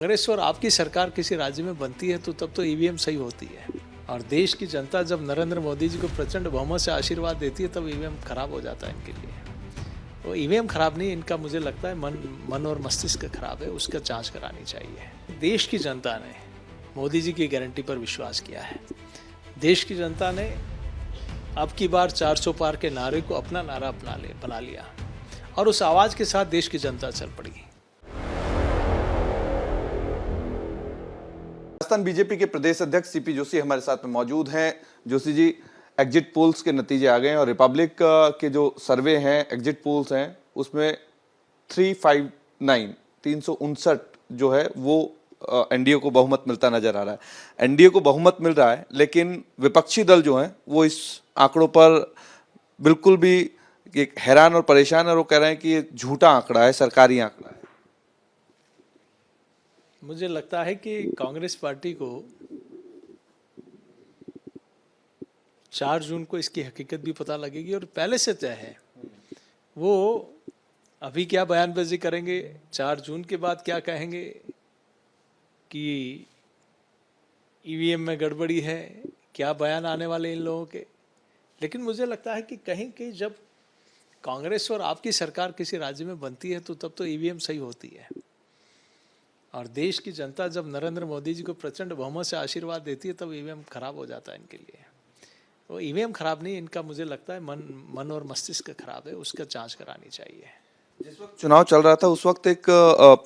कांग्रेस और आपकी सरकार किसी राज्य में बनती है तो तब तो ईवीएम सही होती है, और देश की जनता जब नरेंद्र मोदी जी को प्रचंड बहुमत से आशीर्वाद देती है तब ईवीएम खराब हो जाता है इनके लिए। वो ईवीएम खराब नहीं, इनका मुझे लगता है मन और मस्तिष्क खराब है, उसका जांच करानी चाहिए। देश की जनता ने मोदी जी की गारंटी पर विश्वास किया है। देश की जनता ने अब की बार 400 पार के नारे को अपना नारा बना लिया, और उस आवाज के साथ देश की जनता चल पड़ी। राजस्थान बीजेपी के प्रदेश अध्यक्ष सीपी जोशी हमारे साथ में मौजूद हैं। जोशी जी, एग्जिट पोल्स के नतीजे आ गए हैं और रिपब्लिक के जो सर्वे हैं, एग्जिट पोल्स हैं, उसमें 359 जो है वो एनडीए को बहुमत मिलता नजर आ रहा है। एनडीए को बहुमत मिल रहा है, लेकिन विपक्षी दल जो हैं वो इस आंकड़ों पर बिल्कुल भी हैरान और परेशान है। वो कह रहे हैं कि ये झूठा आंकड़ा है, सरकारी आंकड़ा है। मुझे लगता है कि कांग्रेस पार्टी को 4 जून को इसकी हकीकत भी पता लगेगी, और पहले से तय है। वो अभी क्या बयानबाजी करेंगे, 4 जून के बाद क्या कहेंगे कि ईवीएम में गड़बड़ी है, क्या बयान आने वाले इन लोगों के। लेकिन मुझे लगता है कि कहीं कहीं जब कांग्रेस और आपकी सरकार किसी राज्य में बनती है तो तब तो ईवीएम सही होती है, और देश की जनता जब नरेंद्र मोदी जी को प्रचंड बहुमत से आशीर्वाद देती है तब ईवीएम खराब हो जाता है इनके लिए। वो ईवीएम खराब नहीं, इनका मुझे लगता है मन और मस्तिष्क खराब है, उसका जांच करानी चाहिए। जिस वक्त चुनाव चल रहा था उस वक्त एक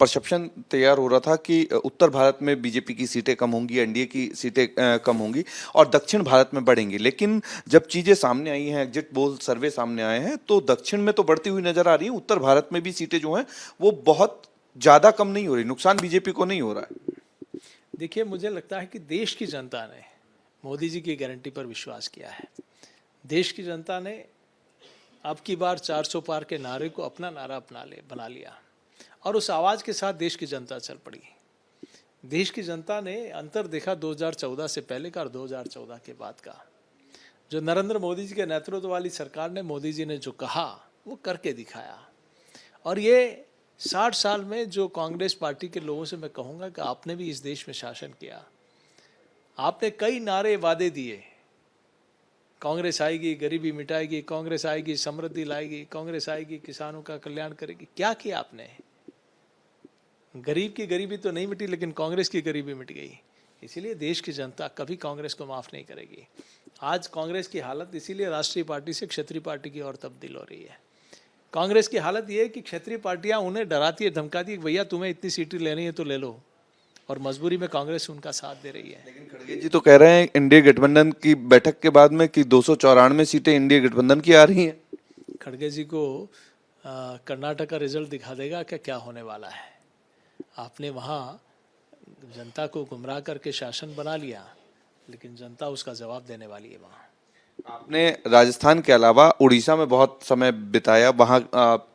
परसेप्शन तैयार हो रहा था कि उत्तर भारत में बीजेपी की सीटें कम होंगी, एनडीए की सीटें कम होंगी और दक्षिण भारत में बढ़ेंगी। लेकिन जब चीजें सामने आई हैं, एग्जिट पोल सर्वे सामने आए हैं, तो दक्षिण में तो बढ़ती हुई नजर आ रही है, उत्तर भारत में भी सीटें जो हैं वो बहुत ज्यादा कम नहीं हो रही, नुकसान बीजेपी को नहीं हो रहा है। देखिए, मुझे लगता है कि देश की जनता ने मोदी जी की गारंटी पर विश्वास किया है। देश की जनता ने अब की बार 400 पार के नारे को अपना नारा बना लिया, और उस आवाज के साथ देश की जनता चल पड़ी। देश की जनता ने अंतर देखा 2014 से पहले का और 2014 के बाद का। जो नरेंद्र मोदी जी के नेतृत्व वाली सरकार ने, मोदी जी ने जो कहा वो करके दिखाया। और ये 60 साल में जो कांग्रेस पार्टी के लोगों से मैं कहूँगा कि आपने भी इस देश में शासन किया, आपने कई नारे वादे दिए। कांग्रेस आएगी गरीबी मिटाएगी, कांग्रेस आएगी समृद्धि लाएगी, कांग्रेस आएगी किसानों का कल्याण करेगी। क्या किया आपने? गरीब की गरीबी तो नहीं मिटी, लेकिन कांग्रेस की गरीबी मिट गई। इसीलिए देश की जनता कभी कांग्रेस को माफ नहीं करेगी। आज कांग्रेस की हालत इसीलिए राष्ट्रीय पार्टी से क्षेत्रीय पार्टी की ओर तब्दील हो रही है। कांग्रेस की हालत ये है कि क्षेत्रीय पार्टियां उन्हें डराती है, धमकाती है, भैया तुम्हें इतनी सीटें लेनी है तो ले लो, और मजबूरी में कांग्रेस उनका साथ दे रही है। लेकिन खड़गे जी तो कह रहे हैं इंडिया गठबंधन की बैठक के बाद में कि 294 सीटें इंडिया गठबंधन की आ रही हैं। खड़गे जी को कर्नाटक का रिजल्ट दिखा देगा कि क्या होने वाला है। आपने वहाँ जनता को गुमराह करके शासन बना लिया, लेकिन जनता उसका जवाब देने वाली है। वहाँ आपने राजस्थान के अलावा उड़ीसा में बहुत समय बिताया, वहाँ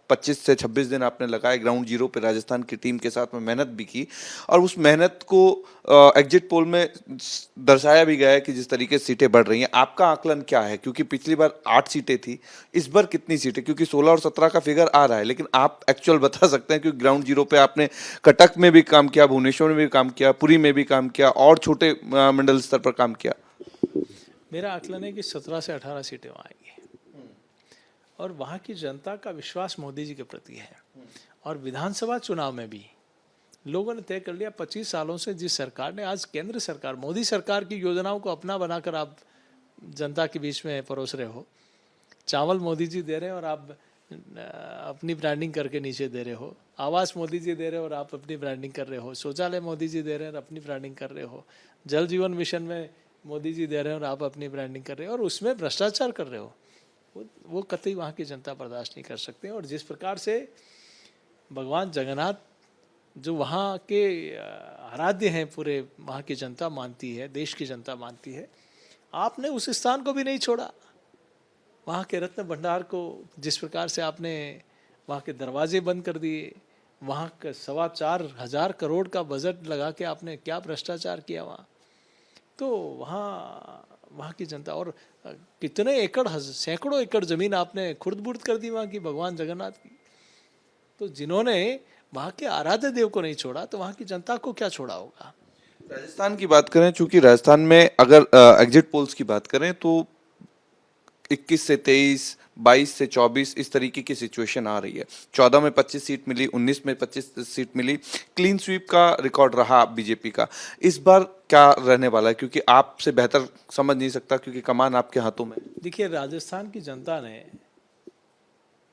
25 से 26 दिन आपने लगाए ग्राउंड जीरो पे राजस्थान की टीम के साथ में मेहनत भी की, और उस मेहनत को एग्जिट पोल में दर्शाया भी गया है कि जिस तरीके से सीटें बढ़ रही हैं। आपका आकलन क्या है? क्योंकि पिछली बार 8 सीटें थी, इस बार कितनी सीटें? क्योंकि 16 और 17 का फिगर आ रहा है, लेकिन आप एक्चुअल बता सकते हैं, क्योंकि ग्राउंड जीरो पे आपने कटक में भी काम किया, भुवनेश्वर में भी काम किया, पुरी में भी काम किया और छोटे मंडल स्तर पर काम किया। मेरा आकलन है कि 17 से 18 सीटें वहाँ आएंगी, और वहाँ की जनता का विश्वास मोदी जी के प्रति है। और विधानसभा चुनाव में भी लोगों ने तय कर लिया, 25 सालों से जिस सरकार ने, आज केंद्र सरकार मोदी सरकार की योजनाओं को अपना बनाकर आप जनता के बीच में परोस रहे हो। चावल मोदी जी दे रहे हैं और आप अपनी ब्रांडिंग करके नीचे दे रहे हो। आवास मोदी जी दे रहे हो और आप अपनी ब्रांडिंग कर रहे हो। शौचालय मोदी जी दे रहे हैं और अपनी ब्रांडिंग कर रहे हो। जल जीवन मिशन में मोदी जी दे रहे हैं और आप अपनी ब्रांडिंग कर रहे हो, और उसमें भ्रष्टाचार कर रहे हो। वो कतई वहाँ की जनता बर्दाश्त नहीं कर सकते। और जिस प्रकार से भगवान जगन्नाथ, जो वहाँ के आराध्य हैं, पूरे वहाँ की जनता मानती है, देश की जनता मानती है, आपने उस स्थान को भी नहीं छोड़ा। वहाँ के रत्न भंडार को जिस प्रकार से आपने वहाँ के दरवाजे बंद कर दिए, वहाँ का 4,25,000 करोड़ का बजट लगा के आपने क्या भ्रष्टाचार किया वहाँ। तो वहाँ की जनता, और कितने एकड़, सैकड़ों एकड़ जमीन आपने खुर्द बुर्द कर दी वहाँ की, भगवान जगन्नाथ की। तो जिन्होंने वहां के आराध्य देव को नहीं छोड़ा तो वहां की जनता को क्या छोड़ा होगा। राजस्थान की बात करें, चूंकि राजस्थान में अगर एग्जिट पोल्स की बात करें तो 21 से 23, 22 से 24 इस तरीके की सिचुएशन आ रही है। 14 में 25 सीट मिली, 19 में 25 सीट मिली। क्लीन स्वीप का रिकॉर्ड रहा बीजेपी का। इस बार क्या रहने वाला है, क्योंकि आपसे बेहतर समझ नहीं सकता, क्योंकि कमान आपके हाथों में। देखिए, राजस्थान की जनता ने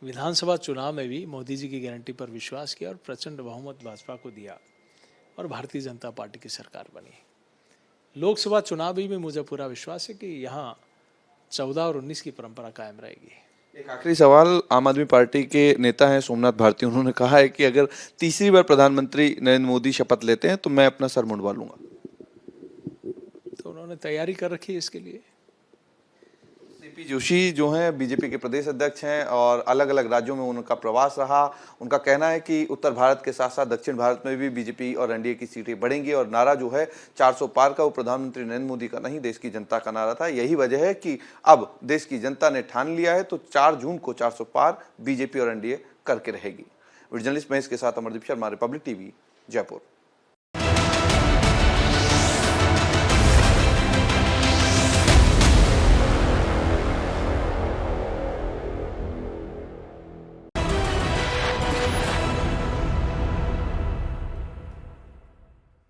विधानसभा चुनाव में भी मोदी जी की गारंटी पर विश्वास किया और प्रचंड बहुमत भाजपा को दिया और भारतीय जनता पार्टी की सरकार बनी। लोकसभा चुनाव में भी मुझे पूरा विश्वास है कि यहाँ 14 और 19 की परंपरा कायम रहेगी। एक आखिरी सवाल, आम आदमी पार्टी के नेता हैं सोमनाथ भारती, उन्होंने कहा है कि अगर तीसरी बार प्रधानमंत्री नरेंद्र मोदी शपथ लेते हैं तो मैं अपना सर मुंडवा लूंगा। तो उन्होंने तैयारी कर रखी है इसके लिए। सीपी जोशी जो हैं बीजेपी के प्रदेश अध्यक्ष हैं और अलग अलग राज्यों में उनका प्रवास रहा। उनका कहना है कि उत्तर भारत के साथ साथ दक्षिण भारत में भी बीजेपी और एनडीए की सीटें बढ़ेंगी और नारा जो है 400 पार का, वो प्रधानमंत्री नरेंद्र मोदी का नहीं, देश की जनता का नारा था। यही वजह है कि अब देश की जनता ने ठान लिया है तो 4 जून को 400 पार बीजेपी और एनडीए करके रहेगी। जर्नलिस्ट महेश के साथ अमरदीप शर्मा, रिपब्लिक टीवी, जयपुर।